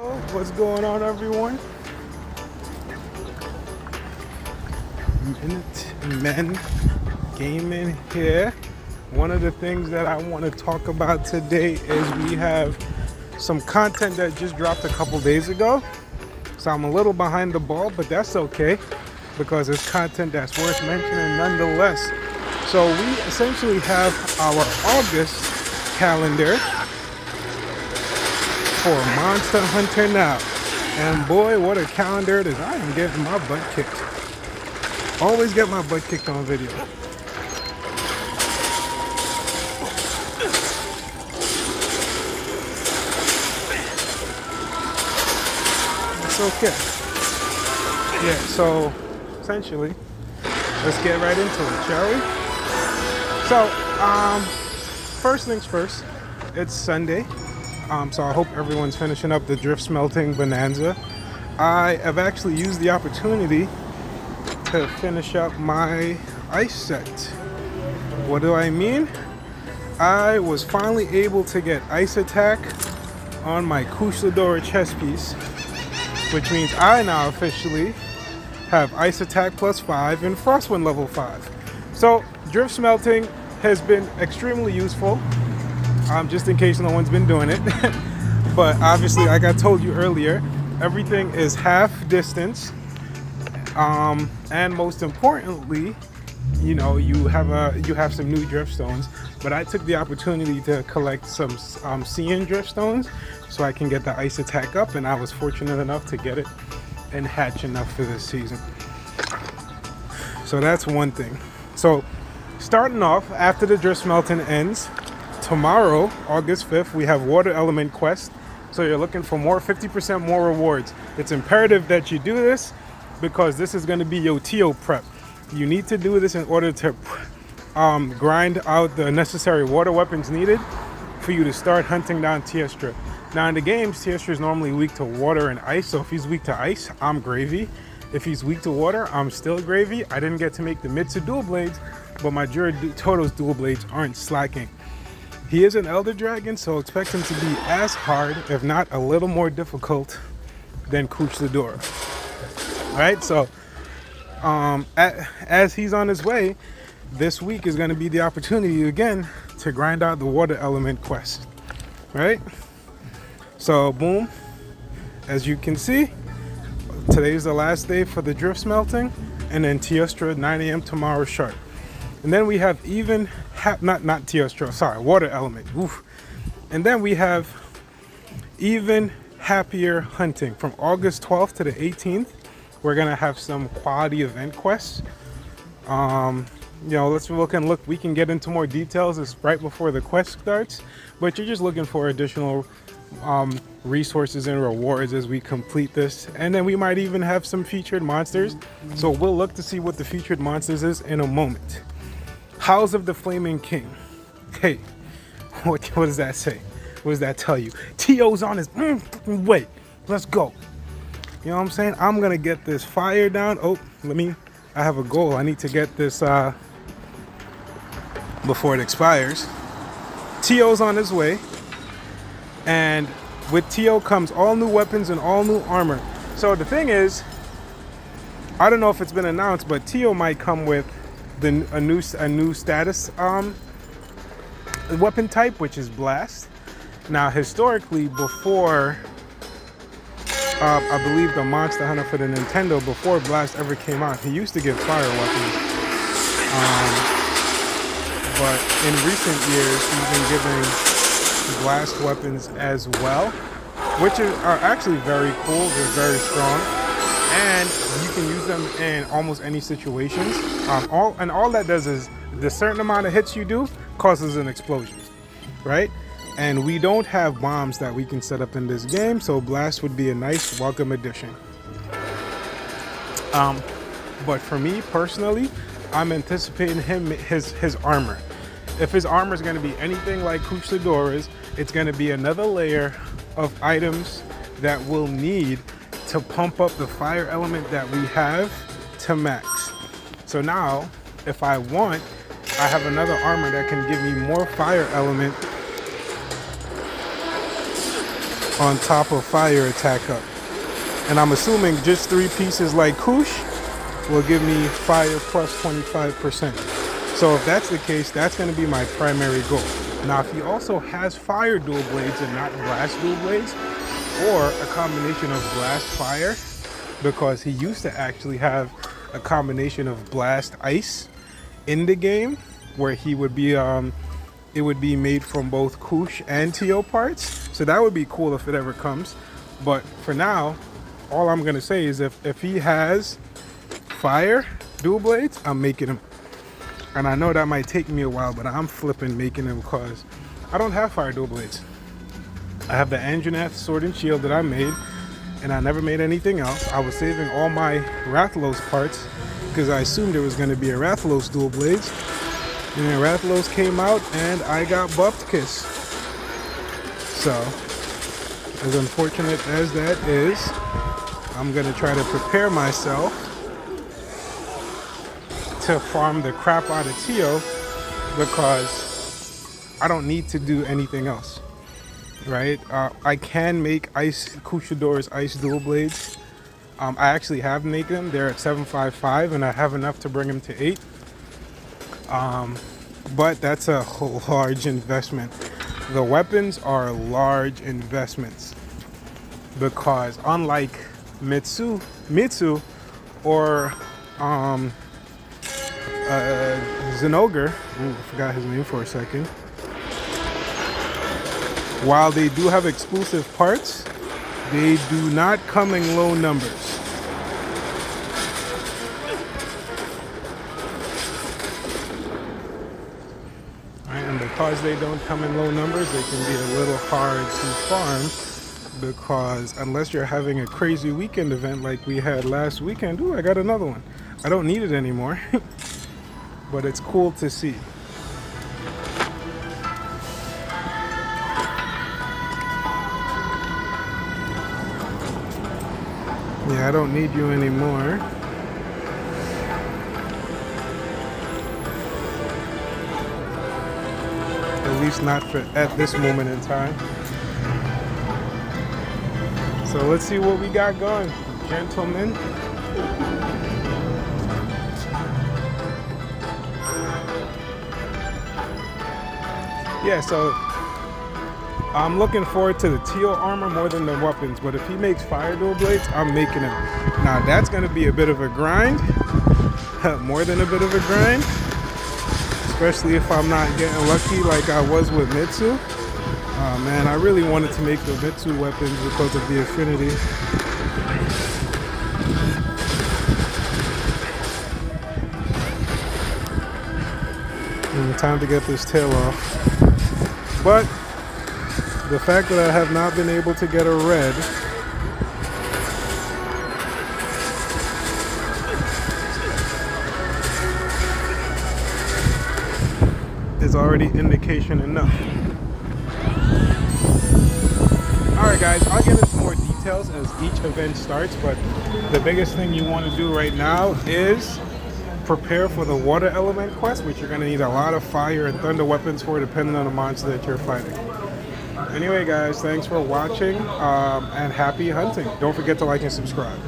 What's going on, everyone? Minutemen Gaming here. One of the things that I want to talk about today is we have some content that just dropped a couple days ago. So I'm a little behind the ball, but that's okay because it's content that's worth mentioning nonetheless. So we essentially have our August calendar for Monster Hunter Now. And boy, what a calendar it is. I am getting my butt kicked. Always get my butt kicked on video. It's okay. Yeah, so essentially, let's get right into it, shall we? So, first things first, it's Sunday. So I hope everyone's finishing up the drift smelting bonanza. I have actually used the opportunity to finish up my ice set. What do I mean? I was finally able to get ice attack on my Kushlodora chess piece, which means I now officially have ice attack +5 and frostwind level 5. So drift smelting has been extremely useful. Just in case no one's been doing it. But obviously, like I told you earlier, everything is half distance. And most importantly, you know, you have some new drift stones. But I took the opportunity to collect some CN drift stones so I can get the ice attack up, and I was fortunate enough to get it and hatch enough for this season. So that's one thing. So starting off, after the drift smelting ends, tomorrow, August 5th, we have Water Element Quest. So you're looking for 50% more rewards. It's imperative that you do this because this is going to be your TO prep. You need to do this in order to grind out the necessary water weapons needed for you to start hunting down Teostra. Now in the games, Teostra is normally weak to water and ice. So if he's weak to ice, I'm gravy. If he's weak to water, I'm still gravy. I didn't get to make the Mitsu dual blades, but my Toto's dual blades aren't slacking. He is an Elder Dragon, so expect him to be as hard, if not a little more difficult, than Kushlodora. Alright, so as he's on his way, this week is going to be the opportunity again to grind out the Water Element Quest. Right? So, boom. As you can see, today's the last day for the drift smelting, and then Teostra 9 a.m. tomorrow sharp. And then we have not Teostra, sorry, Water Element. Oof. And then we have even happier hunting from August 12th to the 18th. We're gonna have some quality event quests. You know, let's look. We can get into more details. It's right before the quest starts, but you're just looking for additional resources and rewards as we complete this. And then we might even have some featured monsters. So we'll look to see what the featured monsters is in a moment. House of the Flaming King. Hey, what does that say? What does that tell you? T.O.'s on his way. Let's go. You know what I'm saying? I'm going to get this fire down. Oh, I have a goal. I need to get this before it expires. T.O.'s on his way. And with T.O. comes all new weapons and all new armor. So the thing is, I don't know if it's been announced, but T.O. might come with a new status weapon type, which is Blast. Now historically, before I believe the Monster Hunter for the Nintendo, before Blast ever came out, he used to give fire weapons, but in recent years he's been giving Blast weapons as well, which are actually very cool. They're very strong, and you can use them in almost any situations. All that does is the certain amount of hits you do causes an explosion, right? And we don't have bombs that we can set up in this game, so Blast would be a nice welcome addition. But for me personally, I'm anticipating his armor. If his armor is going to be anything like Kushlodora's, it's going to be another layer of items that we'll need to pump up the fire element that we have to max. So now, if I want, I have another armor that can give me more fire element on top of fire attack up. And I'm assuming just 3 pieces like Kush will give me fire plus 25%. So if that's the case, that's going to be my primary goal. Now, if he also has fire dual blades and not blast dual blades, or a combination of blast fire, because he used to actually have a combination of blast ice in the game, where he would be it would be made from both Kush and Tio parts. So that would be cool if it ever comes. But for now, all I'm gonna say is if he has fire dual blades, I'm making him. And I know that might take me a while, but I'm flipping making him because I don't have fire dual blades. I have the Anjanath sword and shield that I made, and I never made anything else. I was saving all my Rathalos parts because I assumed there was going to be a Rathalos dual blades. And then Rathalos came out and I got buffed Kiss. So, as unfortunate as that is, I'm going to try to prepare myself to farm the crap out of Tio because I don't need to do anything else. Right? I can make Ice Kushador's Ice Dual Blades. I actually have made them. They're at 755 and I have enough to bring them to 8. But that's a large investment. The weapons are large investments because unlike Mitsu or Zinogre, I forgot his name for a second. While they do have exclusive parts, they do not come in low numbers. Right, and because they don't come in low numbers, they can be a little hard to farm because unless you're having a crazy weekend event like we had last weekend, ooh, I got another one. I don't need it anymore, but it's cool to see. Yeah, I don't need you anymore. At least not at this moment in time. So let's see what we got going, gentlemen. Yeah, so I'm looking forward to the Tio armor more than the weapons, but if he makes fire dual blades, I'm making him. Now that's going to be a bit of a grind, more than a bit of a grind, especially if I'm not getting lucky like I was with Mitsu. Oh man, I really wanted to make the Mitsu weapons because of the affinity. And time to get this tail off. But the fact that I have not been able to get a red is already indication enough. Alright guys, I'll get into more details as each event starts, but the biggest thing you want to do right now is prepare for the water element quest, which you're going to need a lot of fire and thunder weapons for depending on the monster that you're fighting. Anyway guys, thanks for watching and happy hunting. Don't forget to like and subscribe.